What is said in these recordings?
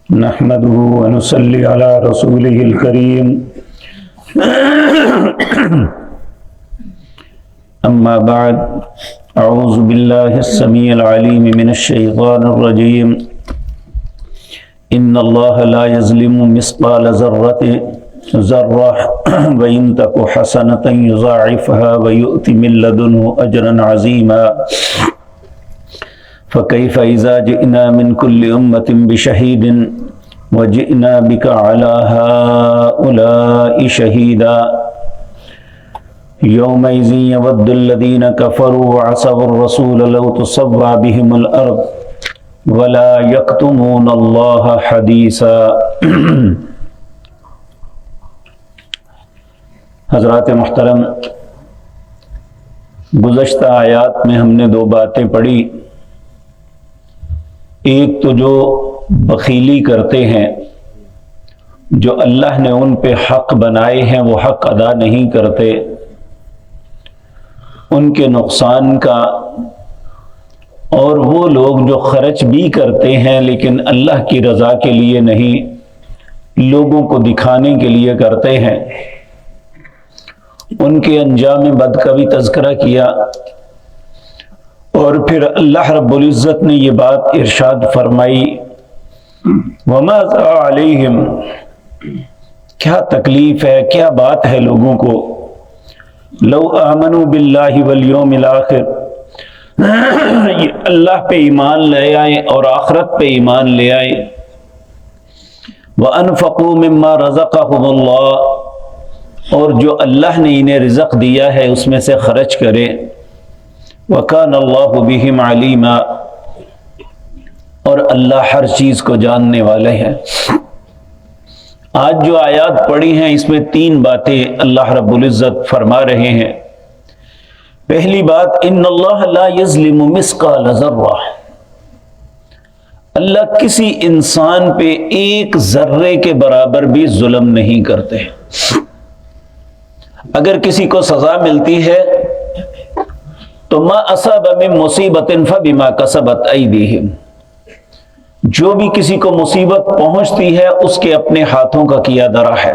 نحمده ونصلي على رسوله الكريم أما بعد أعوذ بالله السميع العليم من الشيطان الرجيم إن الله لا يظلم مثقال ذرة وإن تك حسنة يضاعفها ويؤت من لدنه أجرا عظيما فكيف إذا جئنا من كل أمة بشهيد وجئنا بك على هؤلاء شهيدا يومئذ يود الذين كفروا وعصوا الرسول لو تصوى بهم الأرض ولا يكتمون الله حديثا۔ حضرات محترم، گزشتہ آیات میں ہم نے دو باتیں پڑھی۔ ایک تو جو بخیلی کرتے ہیں، جو اللہ نے ان پہ حق بنائے ہیں وہ حق ادا نہیں کرتے، ان کے نقصان کا، اور وہ لوگ جو خرچ بھی کرتے ہیں لیکن اللہ کی رضا کے لیے نہیں، لوگوں کو دکھانے کے لیے کرتے ہیں، ان کے انجام بد کا بھی تذکرہ کیا۔ اور پھر اللہ رب العزت نے یہ بات ارشاد فرمائی، وَمَاذَا عَلَيْهِمْ، کیا تکلیف ہے، کیا بات ہے لوگوں کو، لَوْ آمَنُوا بِاللَّهِ وَالْيَوْمِ الْآخِرِ، یہ اللہ پہ ایمان لے آئے اور آخرت پہ ایمان لے آئے، وَأَنفَقُوا مِمَّا رَزَقَهُمُ اللَّهُ، اور جو اللہ نے انہیں رزق دیا ہے اس میں سے خرچ کرے، وَكَانَ اللَّهُ بِهِمْ عَلِيمًا، اور اللہ ہر چیز کو جاننے والے ہیں۔ آج جو آیات پڑھی ہیں اس میں تین باتیں اللہ رب العزت فرما رہے ہیں۔ پہلی بات، ان اللہ لا یظلم مثقال ذرہ، اللہ کسی انسان پہ ایک ذرے کے برابر بھی ظلم نہیں کرتے۔ اگر کسی کو سزا ملتی ہے تو ما اصاب من مصیبت فبما کسبت ایدیہم، جو بھی کسی کو مصیبت پہنچتی ہے اس کے اپنے ہاتھوں کا کیا درا ہے،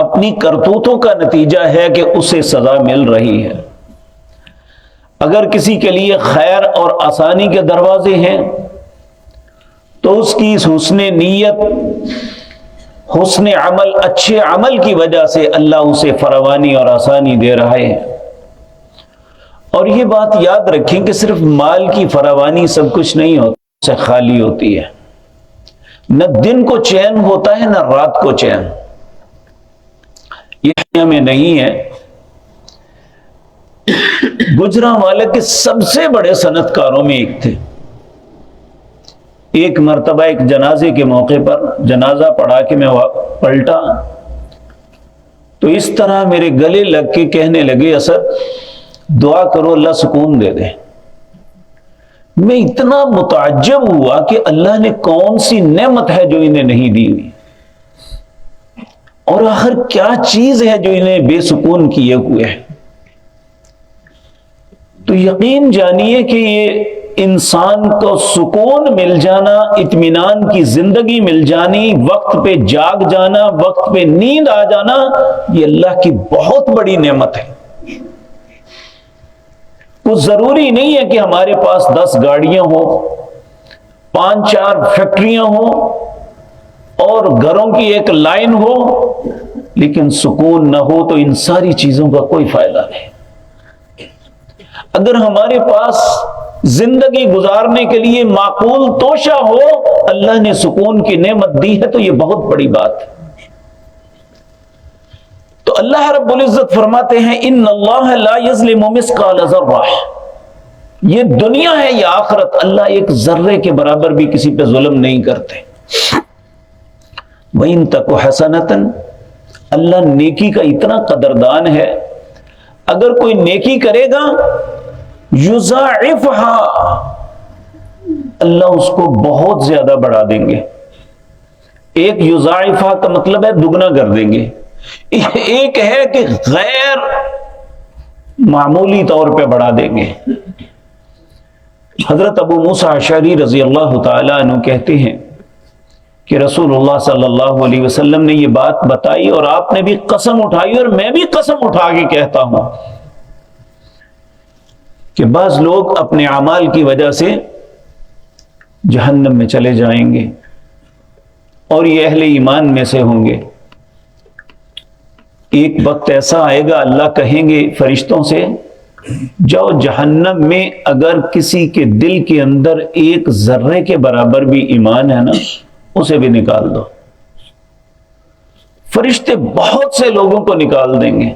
اپنی کرتوتوں کا نتیجہ ہے کہ اسے سزا مل رہی ہے۔ اگر کسی کے لیے خیر اور آسانی کے دروازے ہیں تو اس کی حسن نیت، حسن عمل، اچھے عمل کی وجہ سے اللہ اسے فراوانی اور آسانی دے رہا ہے۔ اور یہ بات یاد رکھیں کہ صرف مال کی فراوانی سب کچھ نہیں ہوتا، سے خالی ہوتی ہے۔ نہ دن کو چین ہوتا ہے نہ رات کو چین، یہ دنیا میں نہیں ہے۔ گجرانوالہ کے سب سے بڑے صنعت کاروں میں ایک تھے۔ ایک مرتبہ ایک جنازے کے موقع پر جنازہ پڑھا کے میں پلٹا تو اس طرح میرے گلے لگ کے کہنے لگے، اسد دعا کرو اللہ سکون دے دے۔ میں اتنا متعجب ہوا کہ اللہ نے کون سی نعمت ہے جو انہیں نہیں دی ہوئی، اور آخر کیا چیز ہے جو انہیں بے سکون کیے ہوئے ہے۔ تو یقین جانیے کہ یہ انسان کو سکون مل جانا، اطمینان کی زندگی مل جانی، وقت پہ جاگ جانا، وقت پہ نیند آ جانا، یہ اللہ کی بہت بڑی نعمت ہے۔ کچھ ضروری نہیں ہے کہ ہمارے پاس 10 گاڑیاں ہوں، 5-4 فیکٹریاں ہوں اور گھروں کی ایک لائن ہو، لیکن سکون نہ ہو تو ان ساری چیزوں کا کوئی فائدہ نہیں۔ اگر ہمارے پاس زندگی گزارنے کے لیے معقول توشہ ہو، اللہ نے سکون کی نعمت دی ہے تو یہ بہت بڑی بات ہے۔ تو اللہ رب العزت فرماتے ہیں، ان اللہ لا یظلم مثقال ذرہ، یہ دنیا ہے یا آخرت، اللہ ایک ذرے کے برابر بھی کسی پہ ظلم نہیں کرتے۔ وَإِن تَكُ حَسَنَةً، اللہ نیکی کا اتنا قدردان ہے، اگر کوئی نیکی کرے گا یضاعفها، اللہ اس کو بہت زیادہ بڑھا دیں گے۔ ایک یضاعفها کا مطلب ہے دگنا کر دیں گے، ایک ہے کہ غیر معمولی طور پہ بڑھا دیں گے۔ حضرت ابو موسیٰ اشعری رضی اللہ تعالیٰ عنہ کہتے ہیں کہ رسول اللہ صلی اللہ علیہ وسلم نے یہ بات بتائی اور آپ نے بھی قسم اٹھائی اور میں بھی قسم اٹھا کے کہتا ہوں کہ بعض لوگ اپنے اعمال کی وجہ سے جہنم میں چلے جائیں گے اور یہ اہل ایمان میں سے ہوں گے۔ ایک وقت ایسا آئے گا اللہ کہیں گے فرشتوں سے جاؤ جہنم میں اگر کسی کے دل کے اندر ایک ذرے کے برابر بھی ایمان ہے نا اسے بھی نکال دو۔ فرشتے بہت سے لوگوں کو نکال دیں گے،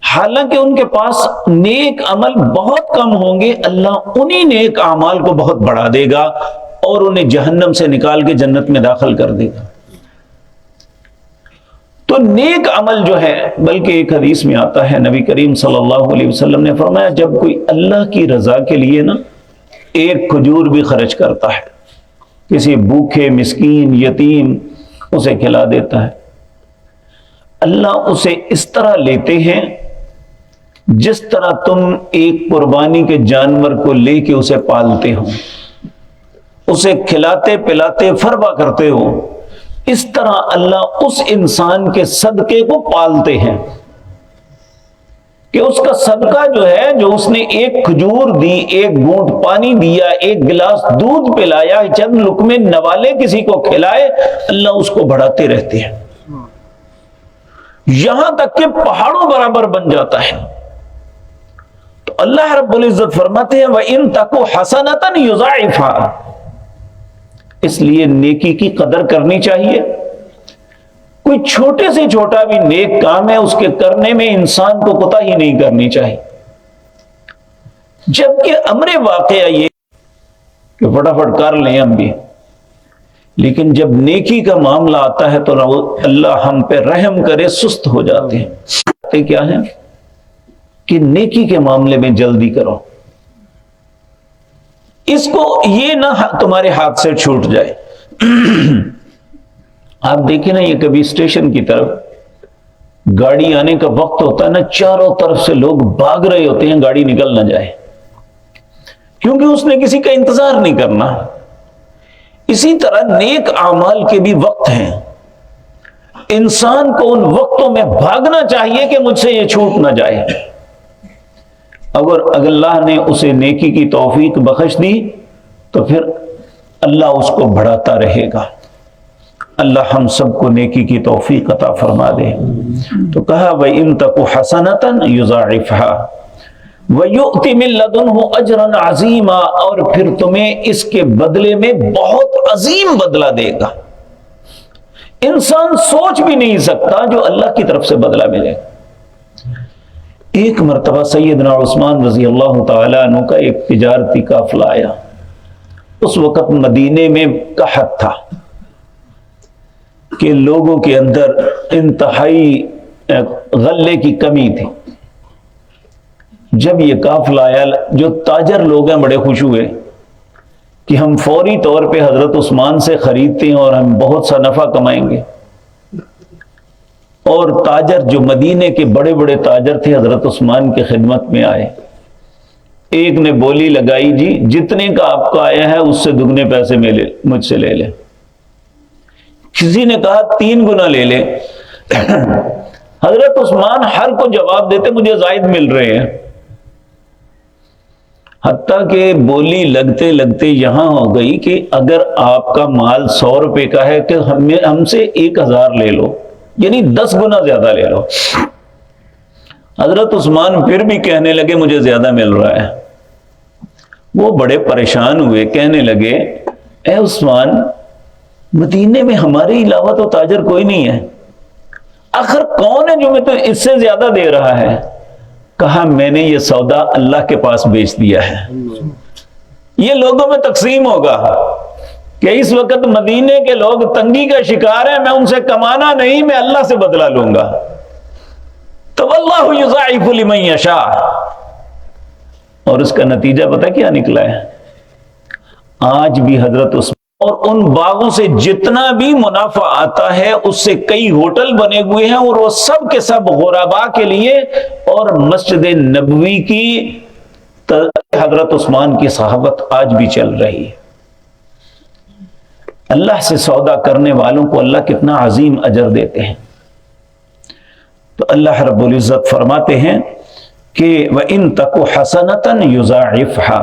حالانکہ ان کے پاس نیک عمل بہت کم ہوں گے، اللہ انہی نیک اعمال کو بہت بڑھا دے گا اور انہیں جہنم سے نکال کے جنت میں داخل کر دے گا۔ تو نیک عمل جو ہے، بلکہ ایک حدیث میں آتا ہے نبی کریم صلی اللہ علیہ وسلم نے فرمایا جب کوئی اللہ کی رضا کے لیے نا ایک کھجور بھی خرچ کرتا ہے، کسی بھوکے مسکین یتیم اسے کھلا دیتا ہے، اللہ اسے اس طرح لیتے ہیں جس طرح تم ایک قربانی کے جانور کو لے کے اسے پالتے ہو، اسے کھلاتے پلاتے فربا کرتے ہو، اس طرح اللہ اس انسان کے صدقے کو پالتے ہیں کہ اس کا صدقہ جو ہے، جو اس نے ایک کھجور دی، ایک گھونٹ پانی دیا، ایک گلاس دودھ پلایا، چند لقمے نوالے کسی کو کھلائے، اللہ اس کو بڑھاتے رہتے ہیں یہاں تک کہ پہاڑوں برابر بن جاتا ہے۔ تو اللہ رب العزت فرماتے ہیں وَإِن تَكُ حَسَنَةً يُضَاعِفْهَا، اس لیے نیکی کی قدر کرنی چاہیے۔ کوئی چھوٹے سے چھوٹا بھی نیک کام ہے اس کے کرنے میں انسان کو کوتاہی نہیں کرنی چاہیے، جبکہ امر واقعہ یہ کہ فٹافٹ کر لیں ہم بھی، لیکن جب نیکی کا معاملہ آتا ہے تو اللہ ہم پہ رحم کرے سست ہو جاتے ہیں۔ کیا ہے کہ نیکی کے معاملے میں جلدی کرو، اس کو یہ نہ تمہارے ہاتھ سے چھوٹ جائے۔ آپ دیکھیں نا یہ کبھی اسٹیشن کی طرف گاڑی آنے کا وقت ہوتا ہے نا، چاروں طرف سے لوگ بھاگ رہے ہوتے ہیں گاڑی نکل نہ جائے، کیونکہ اس نے کسی کا انتظار نہیں کرنا۔ اسی طرح نیک اعمال کے بھی وقت ہیں، انسان کو ان وقتوں میں بھاگنا چاہیے کہ مجھ سے یہ چھوٹ نہ جائے۔ اگر اللہ نے اسے نیکی کی توفیق بخش دی تو پھر اللہ اس کو بڑھاتا رہے گا۔ اللہ ہم سب کو نیکی کی توفیق عطا فرما دے۔ تو کہا وَإِن تَكُ حَسَنَةً يُضَاعِفْهَا وَيُؤْتِ مِن لَّدُنْهُ أَجْرًا عَظِيمًا، اور پھر تمہیں اس کے بدلے میں بہت عظیم بدلہ دے گا۔ انسان سوچ بھی نہیں سکتا جو اللہ کی طرف سے بدلہ ملے گا۔ ایک مرتبہ سیدنا عثمان رضی اللہ تعالیٰ عنہ کا ایک تجارتی قافلہ آیا، اس وقت مدینے میں قحط تھا کہ لوگوں کے اندر انتہائی غلے کی کمی تھی۔ جب یہ قافلہ آیا جو تاجر لوگ ہیں بڑے خوش ہوئے کہ ہم فوری طور پہ حضرت عثمان سے خریدتے ہیں اور ہم بہت سا نفع کمائیں گے۔ اور تاجر جو مدینے کے بڑے بڑے تاجر تھے حضرت عثمان کی خدمت میں آئے، ایک نے بولی لگائی جی جتنے کا آپ کا آیا ہے اس سے دگنے پیسے مجھ سے لے لے۔ کسی نے کہا 3 گنا لے لے۔ حضرت عثمان ہر کو جواب دیتے مجھے زائد مل رہے ہیں، حتیٰ کہ بولی لگتے لگتے یہاں ہو گئی کہ اگر آپ کا مال 100 روپے کا ہے کہ ہم سے 1000 لے لو، یعنی 10 گنا زیادہ لے لو۔ حضرت عثمان پھر بھی کہنے لگے مجھے زیادہ مل رہا ہے۔ وہ بڑے پریشان ہوئے، کہنے لگے اے عثمان، مدینے میں ہمارے علاوہ تو تاجر کوئی نہیں ہے، آخر کون ہے جو میں تو اس سے زیادہ دے رہا ہے؟ کہا میں نے یہ سودا اللہ کے پاس بیچ دیا ہے، یہ لوگوں میں تقسیم ہوگا کہ اس وقت مدینے کے لوگ تنگی کا شکار ہیں، میں ان سے کمانا نہیں، میں اللہ سے بدلہ لوں گا۔ تو واللہ یضاعف لمن یشاء، اور اس کا نتیجہ پتہ کیا نکلا ہے؟ آج بھی حضرت عثمان اور ان باغوں سے جتنا بھی منافع آتا ہے اس سے کئی ہوٹل بنے ہوئے ہیں، اور وہ سب کے سب غربا کے لیے اور مسجد نبوی کی حضرت عثمان کی صحابت آج بھی چل رہی ہے۔ اللہ سے سودا کرنے والوں کو اللہ کتنا عظیم اجر دیتے ہیں۔ تو اللہ رب العزت فرماتے ہیں کہ وَإِن تَكُ حَسَنَةً يُضَاعِفْهَا،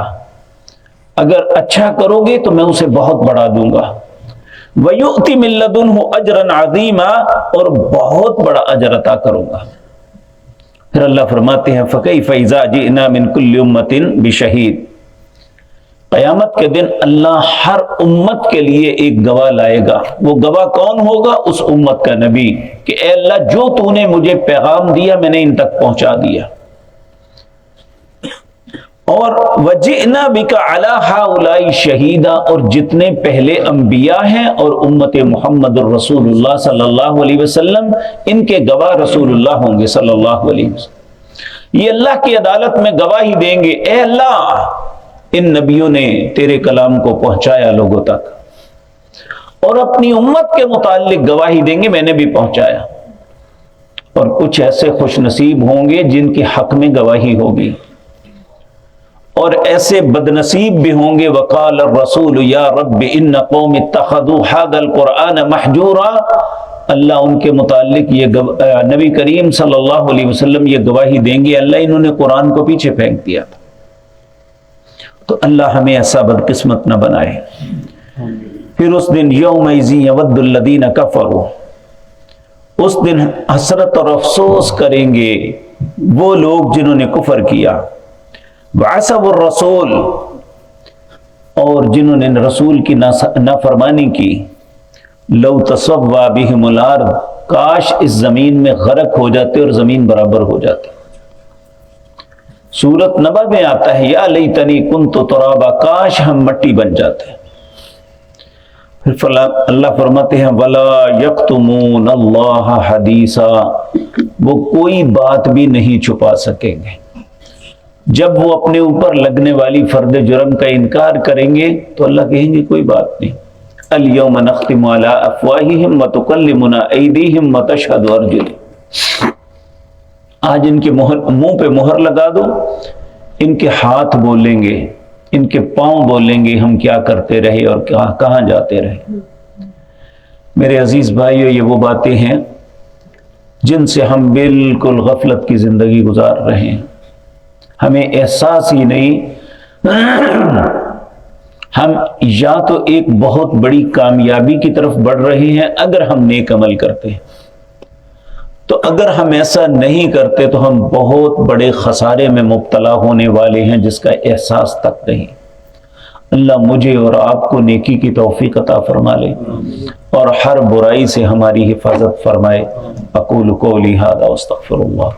اگر اچھا کرو گے تو میں اسے بہت بڑھا دوں گا، وَيُؤْتِ مِن لَّدُنْهُ أَجْرًا عَظِيمًا، اور بہت بڑا اجر عطا کروں گا۔ پھر اللہ فرماتے ہیں فَكَيْفَ إِذَا جِئْنَا مِن كُلِّ أُمَّةٍ بِشَهِيدٍ، قیامت کے دن اللہ ہر امت کے لیے ایک گواہ لائے گا۔ وہ گواہ کون ہوگا؟ اس امت کا نبی، کہ اے اللہ جو تو نے مجھے پیغام دیا میں نے ان تک پہنچا دیا۔ اور وَجِئْنَا بِكَ عَلَىٰ هَٰؤُلَاءِ شَهِيدًا، اور جتنے پہلے انبیاء ہیں اور امت محمد الرسول اللہ صلی اللہ علیہ وسلم، ان کے گواہ رسول اللہ ہوں گے صلی اللہ علیہ وسلم۔ یہ اللہ کی عدالت میں گواہی دیں گے، اے اللہ ان نبیوں نے تیرے کلام کو پہنچایا لوگوں تک، اور اپنی امت کے متعلق گواہی دیں گے میں نے بھی پہنچایا۔ اور کچھ ایسے خوش نصیب ہوں گے جن کے حق میں گواہی ہوگی، اور ایسے بد نصیب بھی ہوں گے وقال الرسول یا رب ان قوم اتخذوا هذا القرآن مہجورا، اللہ ان کے متعلق یہ نبی کریم صلی اللہ علیہ وسلم یہ گواہی دیں گے اللہ انہوں نے قرآن کو پیچھے پھینک دیا تھا۔ تو اللہ ہمیں ایسا بدقسمت نہ بنائے۔ پھر اس دن یومئذ یود الذین کفروا، اس دن حسرت اور افسوس کریں گے وہ لوگ جنہوں نے کفر کیا، وعصوا الرسول، اور جنہوں نے رسول کی نافرمانی کی، لو تسوی بہم الارض، کاش اس زمین میں غرق ہو جاتے اور زمین برابر ہو جاتی۔ سورت نبا میں آتا ہے یا لیتنی کنت ترابا، کاش ہم مٹی بن جاتے۔ پھر اللہ فرماتے ہیں ولا یکتمون اللہ حدیثا، وہ کوئی بات بھی نہیں چھپا سکیں گے۔ جب وہ اپنے اوپر لگنے والی فرد جرم کا انکار کریں گے تو اللہ کہیں گے کوئی بات نہیں، الیوم نختم علی افواہہم وتکلمنا ایدیہم وتشہد ارجلہم، آج ان کے منہ پہ مہر لگا دو، ان کے ہاتھ بولیں گے، ان کے پاؤں بولیں گے ہم کیا کرتے رہے اور کہاں جاتے رہے۔ میرے عزیز بھائیو، یہ وہ باتیں ہیں جن سے ہم بالکل غفلت کی زندگی گزار رہے ہیں، ہمیں احساس ہی نہیں۔ ہم یا تو ایک بہت بڑی کامیابی کی طرف بڑھ رہے ہیں اگر ہم نیک عمل کرتے ہیں، تو اگر ہم ایسا نہیں کرتے تو ہم بہت بڑے خسارے میں مبتلا ہونے والے ہیں جس کا احساس تک نہیں۔ اللہ مجھے اور آپ کو نیکی کی توفیق عطا فرما لے اور ہر برائی سے ہماری حفاظت فرمائے۔ اقول قولی ھذا واستغفر اللہ۔